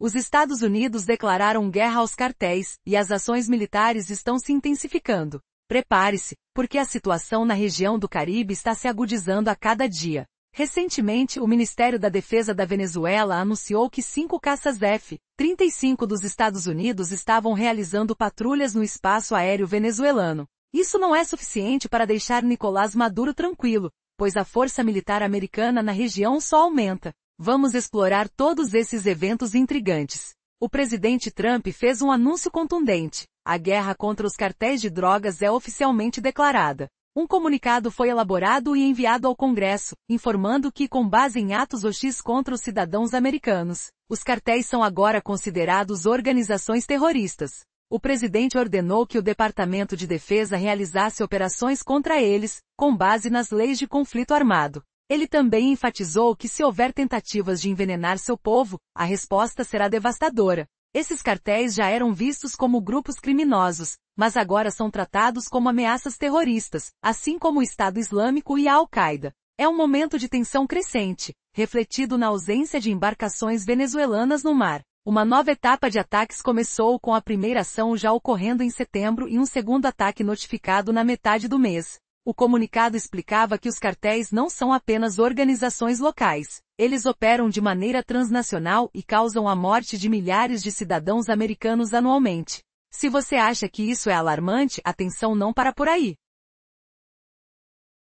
Os Estados Unidos declararam guerra aos cartéis, e as ações militares estão se intensificando. Prepare-se, porque a situação na região do Caribe está se agudizando a cada dia. Recentemente, o Ministério da Defesa da Venezuela anunciou que 5 caças F-35 dos Estados Unidos estavam realizando patrulhas no espaço aéreo venezuelano. Isso não é suficiente para deixar Nicolás Maduro tranquilo, pois a força militar americana na região só aumenta. Vamos explorar todos esses eventos intrigantes. O presidente Trump fez um anúncio contundente. A guerra contra os cartéis de drogas é oficialmente declarada. Um comunicado foi elaborado e enviado ao Congresso, informando que, com base em atos hostis contra os cidadãos americanos, os cartéis são agora considerados organizações terroristas. O presidente ordenou que o Departamento de Defesa realizasse operações contra eles, com base nas leis de conflito armado. Ele também enfatizou que se houver tentativas de envenenar seu povo, a resposta será devastadora. Esses cartéis já eram vistos como grupos criminosos, mas agora são tratados como ameaças terroristas, assim como o Estado Islâmico e a Al-Qaeda. É um momento de tensão crescente, refletido na ausência de embarcações venezuelanas no mar. Uma nova etapa de ataques começou com a primeira ação já ocorrendo em setembro e um segundo ataque notificado na metade do mês. O comunicado explicava que os cartéis não são apenas organizações locais. Eles operam de maneira transnacional e causam a morte de milhares de cidadãos americanos anualmente. Se você acha que isso é alarmante, atenção, não para por aí.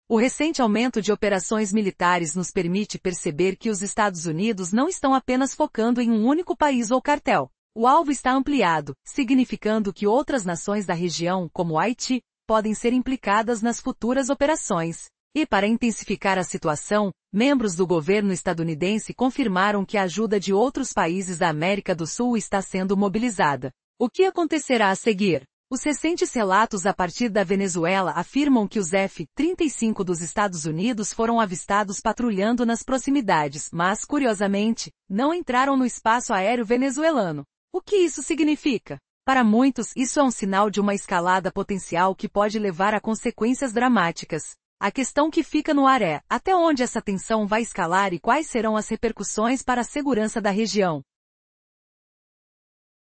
O recente aumento de operações militares nos permite perceber que os Estados Unidos não estão apenas focando em um único país ou cartel. O alvo está ampliado, significando que outras nações da região, como Haiti, podem ser implicadas nas futuras operações. E para intensificar a situação, membros do governo estadunidense confirmaram que a ajuda de outros países da América do Sul está sendo mobilizada. O que acontecerá a seguir? Os recentes relatos a partir da Venezuela afirmam que os F-35 dos Estados Unidos foram avistados patrulhando nas proximidades, mas, curiosamente, não entraram no espaço aéreo venezuelano. O que isso significa? Para muitos, isso é um sinal de uma escalada potencial que pode levar a consequências dramáticas. A questão que fica no ar é, até onde essa tensão vai escalar e quais serão as repercussões para a segurança da região?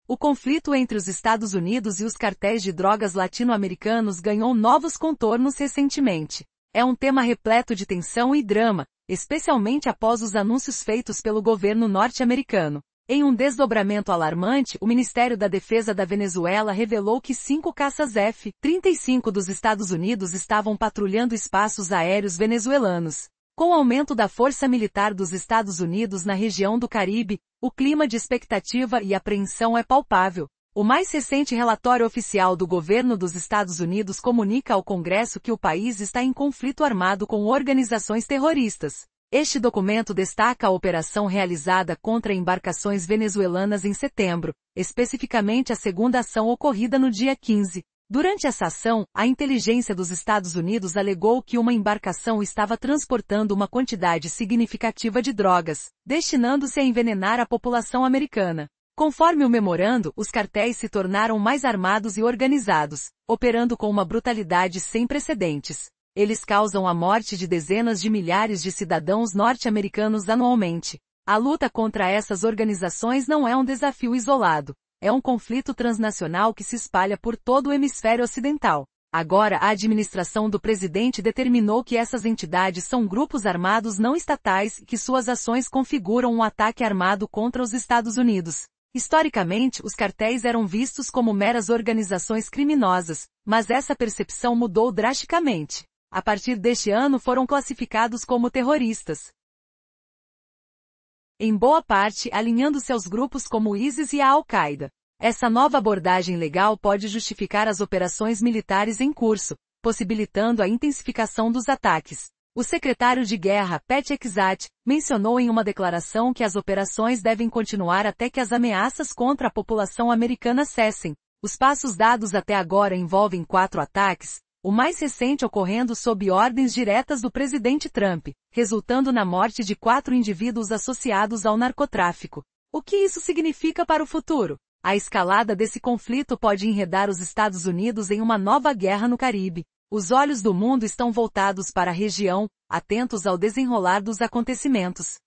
O conflito entre os Estados Unidos e os cartéis de drogas latino-americanos ganhou novos contornos recentemente. É um tema repleto de tensão e drama, especialmente após os anúncios feitos pelo governo norte-americano. Em um desdobramento alarmante, o Ministério da Defesa da Venezuela revelou que 5 caças F-35 dos Estados Unidos estavam patrulhando espaços aéreos venezuelanos. Com o aumento da força militar dos Estados Unidos na região do Caribe, o clima de expectativa e apreensão é palpável. O mais recente relatório oficial do governo dos Estados Unidos comunica ao Congresso que o país está em conflito armado com organizações terroristas. Este documento destaca a operação realizada contra embarcações venezuelanas em setembro, especificamente a segunda ação ocorrida no dia 15. Durante essa ação, a inteligência dos Estados Unidos alegou que uma embarcação estava transportando uma quantidade significativa de drogas, destinando-se a envenenar a população americana. Conforme o memorando, os cartéis se tornaram mais armados e organizados, operando com uma brutalidade sem precedentes. Eles causam a morte de dezenas de milhares de cidadãos norte-americanos anualmente. A luta contra essas organizações não é um desafio isolado. É um conflito transnacional que se espalha por todo o hemisfério ocidental. Agora, a administração do presidente determinou que essas entidades são grupos armados não estatais e que suas ações configuram um ataque armado contra os Estados Unidos. Historicamente, os cartéis eram vistos como meras organizações criminosas, mas essa percepção mudou drasticamente. A partir deste ano foram classificados como terroristas. Em boa parte, alinhando-se aos grupos como o ISIS e a Al-Qaeda. Essa nova abordagem legal pode justificar as operações militares em curso, possibilitando a intensificação dos ataques. O secretário de Guerra, Pete Hegseth, mencionou em uma declaração que as operações devem continuar até que as ameaças contra a população americana cessem. Os passos dados até agora envolvem 4 ataques, o mais recente ocorrendo sob ordens diretas do presidente Trump, resultando na morte de 4 indivíduos associados ao narcotráfico. O que isso significa para o futuro? A escalada desse conflito pode enredar os Estados Unidos em uma nova guerra no Caribe. Os olhos do mundo estão voltados para a região, atentos ao desenrolar dos acontecimentos.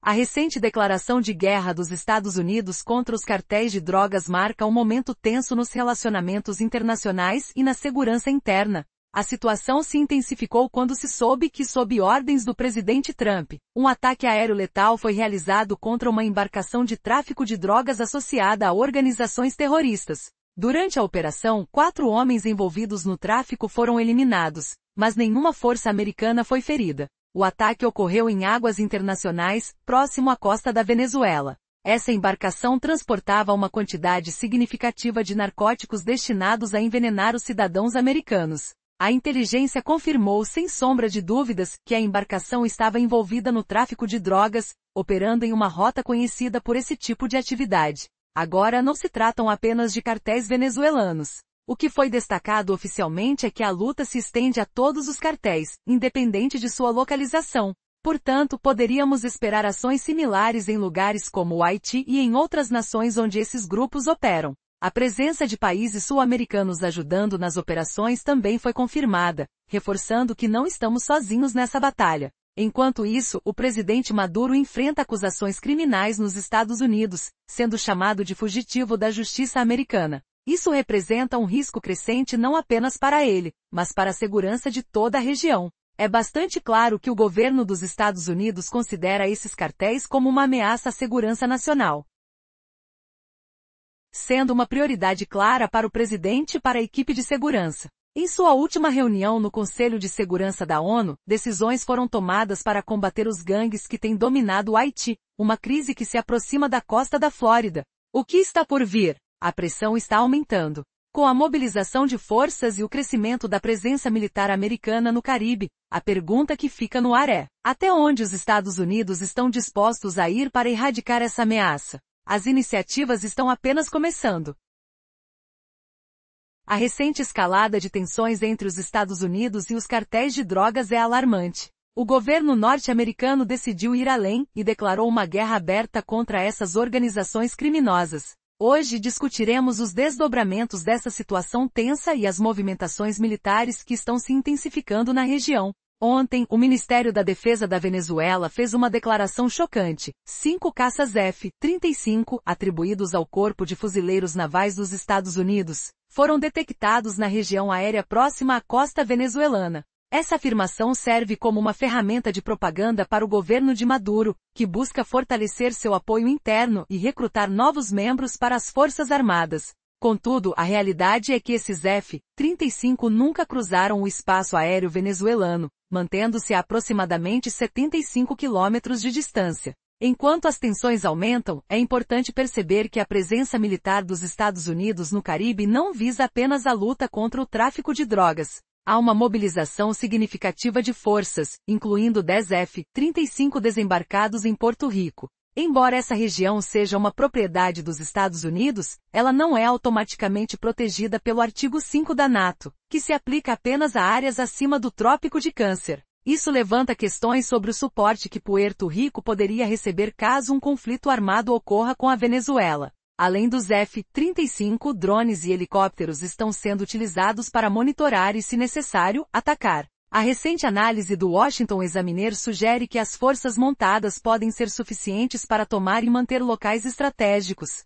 A recente declaração de guerra dos Estados Unidos contra os cartéis de drogas marca um momento tenso nos relacionamentos internacionais e na segurança interna. A situação se intensificou quando se soube que, sob ordens do presidente Trump, um ataque aéreo letal foi realizado contra uma embarcação de tráfico de drogas associada a organizações terroristas. Durante a operação, 4 homens envolvidos no tráfico foram eliminados, mas nenhuma força americana foi ferida. O ataque ocorreu em águas internacionais, próximo à costa da Venezuela. Essa embarcação transportava uma quantidade significativa de narcóticos destinados a envenenar os cidadãos americanos. A inteligência confirmou sem sombra de dúvidas que a embarcação estava envolvida no tráfico de drogas, operando em uma rota conhecida por esse tipo de atividade. Agora não se tratam apenas de cartéis venezuelanos. O que foi destacado oficialmente é que a luta se estende a todos os cartéis, independente de sua localização. Portanto, poderíamos esperar ações similares em lugares como o Haiti e em outras nações onde esses grupos operam. A presença de países sul-americanos ajudando nas operações também foi confirmada, reforçando que não estamos sozinhos nessa batalha. Enquanto isso, o presidente Maduro enfrenta acusações criminais nos Estados Unidos, sendo chamado de fugitivo da justiça americana. Isso representa um risco crescente não apenas para ele, mas para a segurança de toda a região. É bastante claro que o governo dos Estados Unidos considera esses cartéis como uma ameaça à segurança nacional, sendo uma prioridade clara para o presidente e para a equipe de segurança. Em sua última reunião no Conselho de Segurança da ONU, decisões foram tomadas para combater os gangues que têm dominado o Haiti, uma crise que se aproxima da costa da Flórida. O que está por vir? A pressão está aumentando. Com a mobilização de forças e o crescimento da presença militar americana no Caribe, a pergunta que fica no ar é: até onde os Estados Unidos estão dispostos a ir para erradicar essa ameaça? As iniciativas estão apenas começando. A recente escalada de tensões entre os Estados Unidos e os cartéis de drogas é alarmante. O governo norte-americano decidiu ir além e declarou uma guerra aberta contra essas organizações criminosas. Hoje discutiremos os desdobramentos dessa situação tensa e as movimentações militares que estão se intensificando na região. Ontem, o Ministério da Defesa da Venezuela fez uma declaração chocante. 5 caças F-35, atribuídos ao Corpo de Fuzileiros Navais dos Estados Unidos, foram detectados na região aérea próxima à costa venezuelana. Essa afirmação serve como uma ferramenta de propaganda para o governo de Maduro, que busca fortalecer seu apoio interno e recrutar novos membros para as Forças Armadas. Contudo, a realidade é que esses F-35 nunca cruzaram o espaço aéreo venezuelano, mantendo-se a aproximadamente 75 quilômetros de distância. Enquanto as tensões aumentam, é importante perceber que a presença militar dos Estados Unidos no Caribe não visa apenas a luta contra o tráfico de drogas. Há uma mobilização significativa de forças, incluindo 10 F-35 desembarcados em Porto Rico. Embora essa região seja uma propriedade dos Estados Unidos, ela não é automaticamente protegida pelo artigo 5 da NATO, que se aplica apenas a áreas acima do Trópico de Câncer. Isso levanta questões sobre o suporte que Puerto Rico poderia receber caso um conflito armado ocorra com a Venezuela. Além dos F-35, drones e helicópteros estão sendo utilizados para monitorar e, se necessário, atacar. A recente análise do Washington Examiner sugere que as forças montadas podem ser suficientes para tomar e manter locais estratégicos,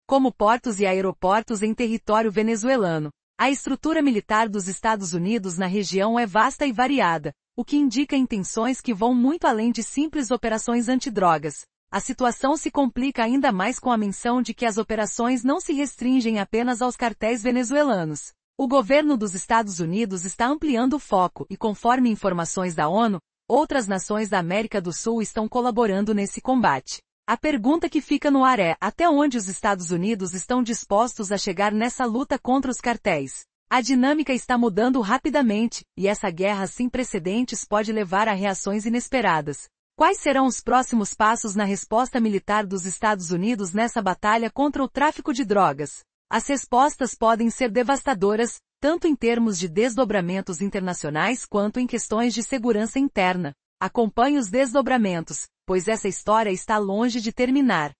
como portos e aeroportos em território venezuelano. A estrutura militar dos Estados Unidos na região é vasta e variada, o que indica intenções que vão muito além de simples operações antidrogas. A situação se complica ainda mais com a menção de que as operações não se restringem apenas aos cartéis venezuelanos. O governo dos Estados Unidos está ampliando o foco e, conforme informações da ONU, outras nações da América do Sul estão colaborando nesse combate. A pergunta que fica no ar é: até onde os Estados Unidos estão dispostos a chegar nessa luta contra os cartéis? A dinâmica está mudando rapidamente, e essa guerra sem precedentes pode levar a reações inesperadas. Quais serão os próximos passos na resposta militar dos Estados Unidos nessa batalha contra o tráfico de drogas? As respostas podem ser devastadoras, tanto em termos de desdobramentos internacionais quanto em questões de segurança interna. Acompanhe os desdobramentos, pois essa história está longe de terminar.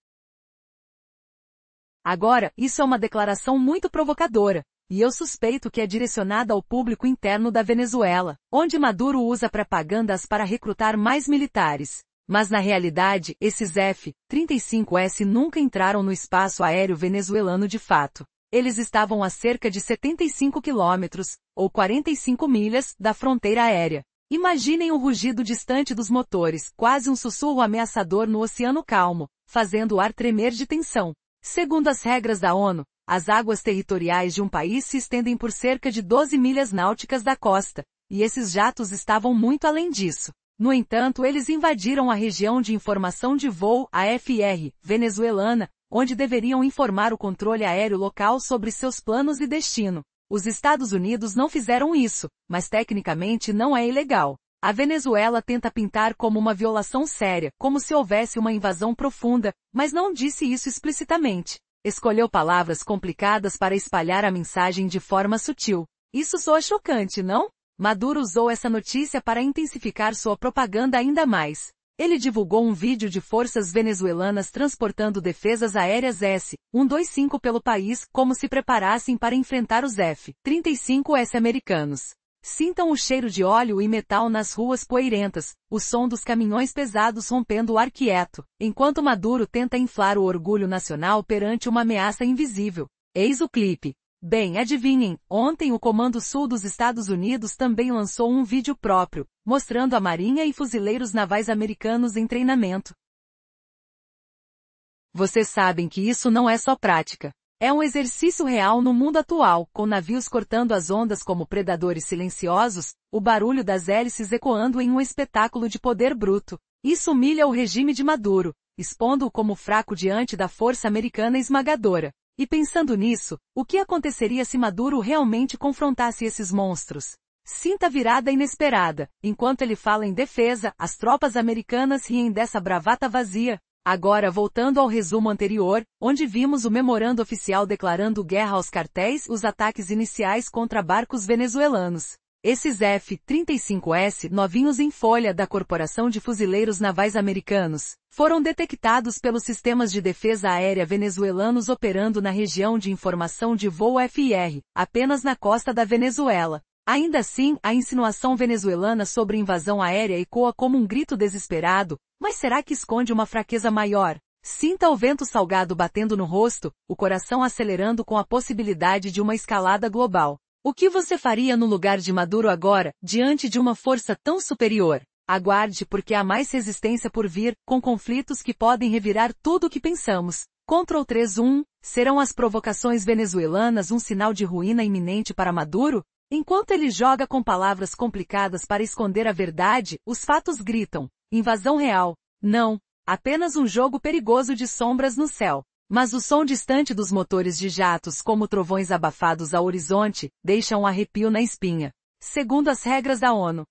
Agora, isso é uma declaração muito provocadora. e eu suspeito que é direcionada ao público interno da Venezuela, onde Maduro usa propagandas para recrutar mais militares. Mas na realidade, esses F-35S nunca entraram no espaço aéreo venezuelano de fato. Eles estavam a cerca de 75 quilômetros, ou 45 milhas, da fronteira aérea. Imaginem o rugido distante dos motores, quase um sussurro ameaçador no oceano calmo, fazendo o ar tremer de tensão. Segundo as regras da ONU, as águas territoriais de um país se estendem por cerca de 12 milhas náuticas da costa, e esses jatos estavam muito além disso. No entanto, eles invadiram a região de informação de voo, AFR, venezuelana, onde deveriam informar o controle aéreo local sobre seus planos e destino. Os Estados Unidos não fizeram isso, mas tecnicamente não é ilegal. A Venezuela tenta pintar como uma violação séria, como se houvesse uma invasão profunda, mas não disse isso explicitamente. Escolheu palavras complicadas para espalhar a mensagem de forma sutil. Isso soa chocante, não? Maduro usou essa notícia para intensificar sua propaganda ainda mais. Ele divulgou um vídeo de forças venezuelanas transportando defesas aéreas S-125 pelo país, como se preparassem para enfrentar os F-35S americanos. Sintam o cheiro de óleo e metal nas ruas poeirentas, o som dos caminhões pesados rompendo o ar quieto, enquanto Maduro tenta inflar o orgulho nacional perante uma ameaça invisível. Eis o clipe. Bem, adivinhem, ontem o Comando Sul dos Estados Unidos também lançou um vídeo próprio, mostrando a Marinha e fuzileiros navais americanos em treinamento. Vocês sabem que isso não é só prática. É um exercício real no mundo atual, com navios cortando as ondas como predadores silenciosos, o barulho das hélices ecoando em um espetáculo de poder bruto. Isso humilha o regime de Maduro, expondo-o como fraco diante da força americana esmagadora. E pensando nisso, o que aconteceria se Maduro realmente confrontasse esses monstros? Sinta a virada inesperada. Enquanto ele fala em defesa, as tropas americanas riem dessa bravata vazia. Agora voltando ao resumo anterior, onde vimos o memorando oficial declarando guerra aos cartéis e os ataques iniciais contra barcos venezuelanos. Esses F-35S novinhos em folha da Corporação de Fuzileiros Navais Americanos, foram detectados pelos sistemas de defesa aérea venezuelanos operando na região de informação de voo FR, apenas na costa da Venezuela. Ainda assim, a insinuação venezuelana sobre invasão aérea ecoa como um grito desesperado, mas será que esconde uma fraqueza maior? Sinta o vento salgado batendo no rosto, o coração acelerando com a possibilidade de uma escalada global. O que você faria no lugar de Maduro agora, diante de uma força tão superior? Aguarde porque há mais resistência por vir, com conflitos que podem revirar tudo o que pensamos. Ctrl 3.1, serão as provocações venezuelanas um sinal de ruína iminente para Maduro? Enquanto ele joga com palavras complicadas para esconder a verdade, os fatos gritam. Invasão real. Não. Apenas um jogo perigoso de sombras no céu. Mas o som distante dos motores de jatos como trovões abafados ao horizonte, deixa um arrepio na espinha. Segundo as regras da ONU.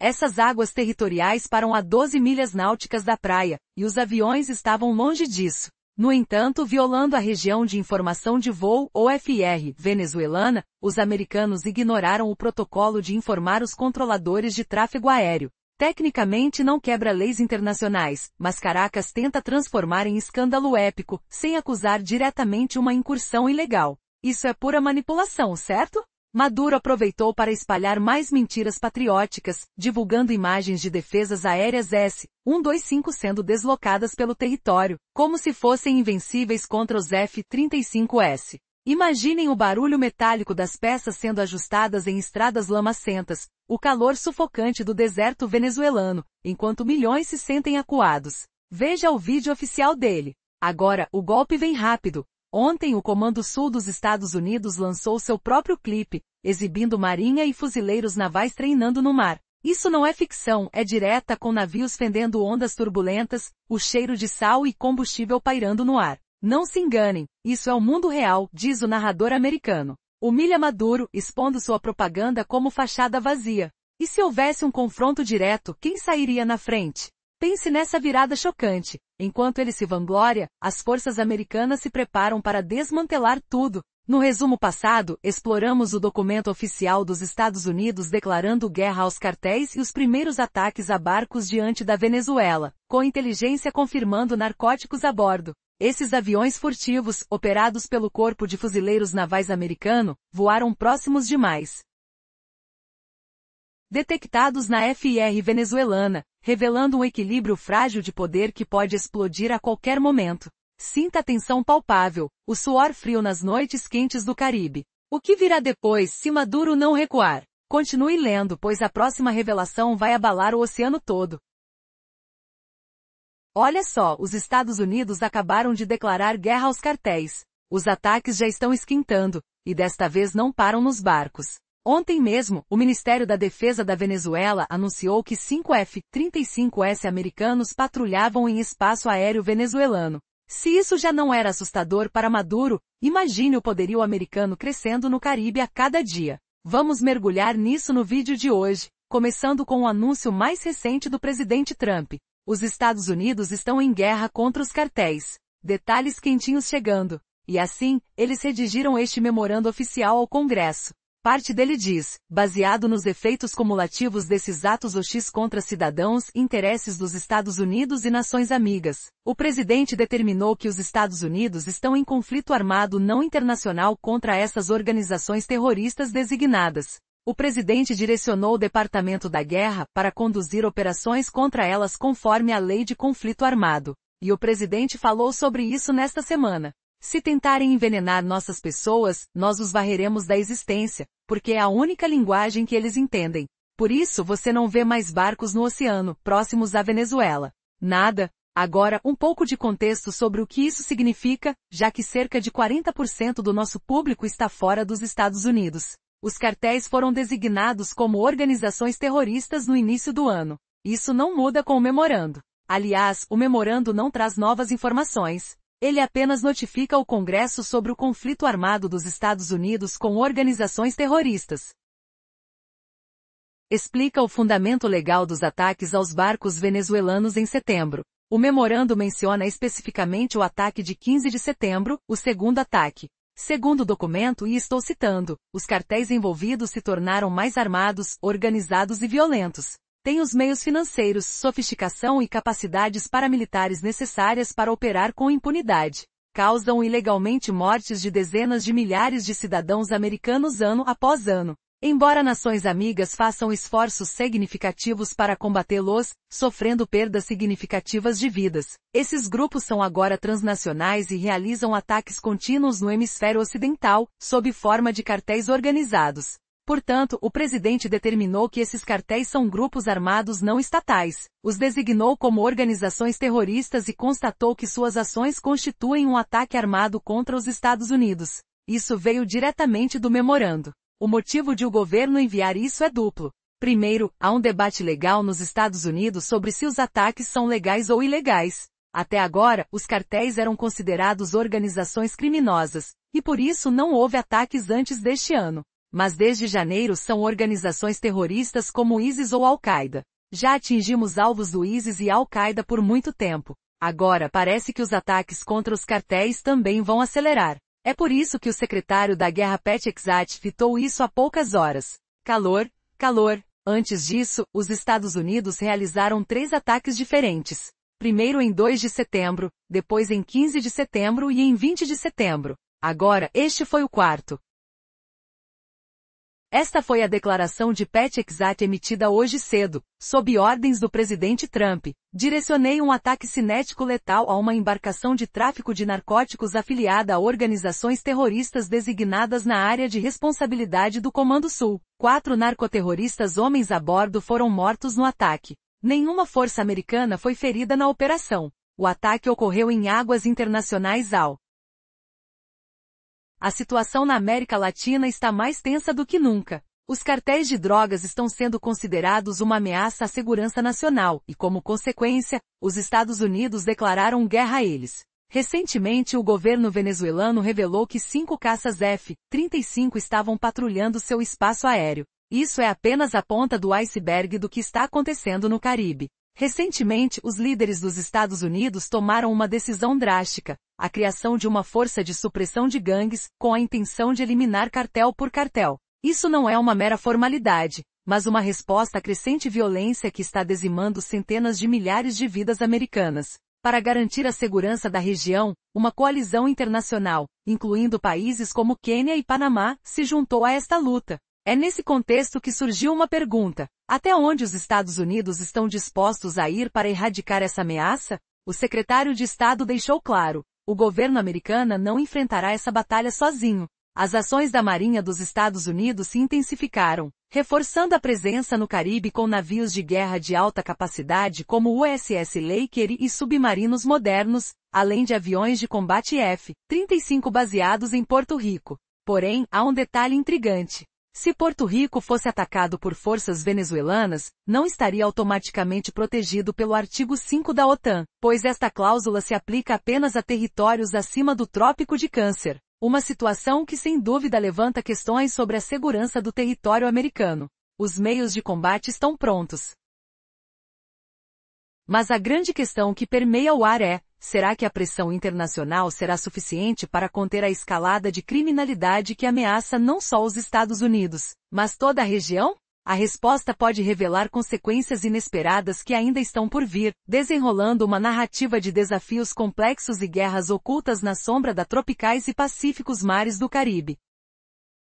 Essas águas territoriais param a 12 milhas náuticas da praia, e os aviões estavam longe disso. No entanto, violando a região de informação de voo, ou FR, venezuelana, os americanos ignoraram o protocolo de informar os controladores de tráfego aéreo. Tecnicamente não quebra leis internacionais, mas Caracas tenta transformar em escândalo épico, sem acusar diretamente uma incursão ilegal. Isso é pura manipulação, certo? Maduro aproveitou para espalhar mais mentiras patrióticas, divulgando imagens de defesas aéreas S-125 sendo deslocadas pelo território, como se fossem invencíveis contra os F-35S. Imaginem o barulho metálico das peças sendo ajustadas em estradas lamacentas, o calor sufocante do deserto venezuelano, enquanto milhões se sentem acuados. Veja o vídeo oficial dele. Agora, o golpe vem rápido. Ontem o Comando Sul dos Estados Unidos lançou seu próprio clipe, exibindo marinha e fuzileiros navais treinando no mar. Isso não é ficção, é direta com navios fendendo ondas turbulentas, o cheiro de sal e combustível pairando no ar. Não se enganem, isso é o mundo real, diz o narrador americano. Humilha Maduro, expondo sua propaganda como fachada vazia. E se houvesse um confronto direto, quem sairia na frente? Pense nessa virada chocante. Enquanto ele se vangloria, as forças americanas se preparam para desmantelar tudo. No resumo passado, exploramos o documento oficial dos Estados Unidos declarando guerra aos cartéis e os primeiros ataques a barcos diante da Venezuela, com inteligência confirmando narcóticos a bordo. Esses aviões furtivos, operados pelo Corpo de Fuzileiros Navais americano, voaram próximos demais. Detectados na FIR venezuelana, revelando um equilíbrio frágil de poder que pode explodir a qualquer momento. Sinta a tensão palpável, o suor frio nas noites quentes do Caribe. O que virá depois se Maduro não recuar? Continue lendo, pois a próxima revelação vai abalar o oceano todo. Olha só, os Estados Unidos acabaram de declarar guerra aos cartéis. Os ataques já estão esquentando, e desta vez não param nos barcos. Ontem mesmo, o Ministério da Defesa da Venezuela anunciou que 5 F-35S americanos patrulhavam em espaço aéreo venezuelano. Se isso já não era assustador para Maduro, imagine o poderio americano crescendo no Caribe a cada dia. Vamos mergulhar nisso no vídeo de hoje, começando com o anúncio mais recente do presidente Trump. Os Estados Unidos estão em guerra contra os cartéis. Detalhes quentinhos chegando. E assim, eles redigiram este memorando oficial ao Congresso. Parte dele diz, baseado nos efeitos cumulativos desses atos hostis contra cidadãos e interesses dos Estados Unidos e nações amigas, o presidente determinou que os Estados Unidos estão em conflito armado não internacional contra essas organizações terroristas designadas. O presidente direcionou o Departamento da Guerra para conduzir operações contra elas conforme a Lei de Conflito Armado. E o presidente falou sobre isso nesta semana. Se tentarem envenenar nossas pessoas, nós os varreremos da existência, porque é a única linguagem que eles entendem. Por isso você não vê mais barcos no oceano, próximos à Venezuela. Nada. Agora, um pouco de contexto sobre o que isso significa, já que cerca de 40% do nosso público está fora dos Estados Unidos. Os cartéis foram designados como organizações terroristas no início do ano. Isso não muda com o memorando. Aliás, o memorando não traz novas informações. Ele apenas notifica o Congresso sobre o conflito armado dos Estados Unidos com organizações terroristas. Explica o fundamento legal dos ataques aos barcos venezuelanos em setembro. O memorando menciona especificamente o ataque de 15 de setembro, o segundo ataque. Segundo o documento, e estou citando, os cartéis envolvidos se tornaram mais armados, organizados e violentos. Têm os meios financeiros, sofisticação e capacidades paramilitares necessárias para operar com impunidade. Causam ilegalmente mortes de dezenas de milhares de cidadãos americanos ano após ano. Embora nações amigas façam esforços significativos para combatê-los, sofrendo perdas significativas de vidas, esses grupos são agora transnacionais e realizam ataques contínuos no hemisfério ocidental, sob forma de cartéis organizados. Portanto, o presidente determinou que esses cartéis são grupos armados não estatais, os designou como organizações terroristas e constatou que suas ações constituem um ataque armado contra os Estados Unidos. Isso veio diretamente do memorando. O motivo de o governo enviar isso é duplo. Primeiro, há um debate legal nos Estados Unidos sobre se os ataques são legais ou ilegais. Até agora, os cartéis eram considerados organizações criminosas, e por isso não houve ataques antes deste ano. Mas desde janeiro são organizações terroristas como o ISIS ou Al-Qaeda. Já atingimos alvos do ISIS e Al-Qaeda por muito tempo. Agora parece que os ataques contra os cartéis também vão acelerar. É por isso que o secretário da Guerra Pete Hegseth citou isso há poucas horas. Calor. Antes disso, os Estados Unidos realizaram 3 ataques diferentes. Primeiro em 2 de setembro, depois em 15 de setembro e em 20 de setembro. Agora, este foi o 4º. Esta foi a declaração de Pete Hegseth emitida hoje cedo, sob ordens do presidente Trump. Direcionei um ataque cinético letal a uma embarcação de tráfico de narcóticos afiliada a organizações terroristas designadas na área de responsabilidade do Comando Sul. 4 narcoterroristas homens a bordo foram mortos no ataque. Nenhuma força americana foi ferida na operação. O ataque ocorreu em águas internacionais ao. A situação na América Latina está mais tensa do que nunca. Os cartéis de drogas estão sendo considerados uma ameaça à segurança nacional, e como consequência, os Estados Unidos declararam guerra a eles. Recentemente o governo venezuelano revelou que 5 caças F-35 estavam patrulhando seu espaço aéreo. Isso é apenas a ponta do iceberg do que está acontecendo no Caribe. Recentemente, os líderes dos Estados Unidos tomaram uma decisão drástica, a criação de uma força de supressão de gangues, com a intenção de eliminar cartel por cartel. Isso não é uma mera formalidade, mas uma resposta à crescente violência que está dizimando centenas de milhares de vidas americanas. Para garantir a segurança da região, uma coalizão internacional, incluindo países como Quênia e Panamá, se juntou a esta luta. É nesse contexto que surgiu uma pergunta: até onde os Estados Unidos estão dispostos a ir para erradicar essa ameaça? O secretário de Estado deixou claro: o governo americano não enfrentará essa batalha sozinho. As ações da Marinha dos Estados Unidos se intensificaram, reforçando a presença no Caribe com navios de guerra de alta capacidade como o USS Laker e submarinos modernos, além de aviões de combate F-35 baseados em Porto Rico. Porém, há um detalhe intrigante. Se Porto Rico fosse atacado por forças venezuelanas, não estaria automaticamente protegido pelo artigo 5 da OTAN, pois esta cláusula se aplica apenas a territórios acima do Trópico de Câncer. Uma situação que sem dúvida levanta questões sobre a segurança do território americano. Os meios de combate estão prontos. Mas a grande questão que permeia o ar é: será que a pressão internacional será suficiente para conter a escalada de criminalidade que ameaça não só os Estados Unidos, mas toda a região? A resposta pode revelar consequências inesperadas que ainda estão por vir, desenrolando uma narrativa de desafios complexos e guerras ocultas na sombra da tropicais e pacíficos mares do Caribe.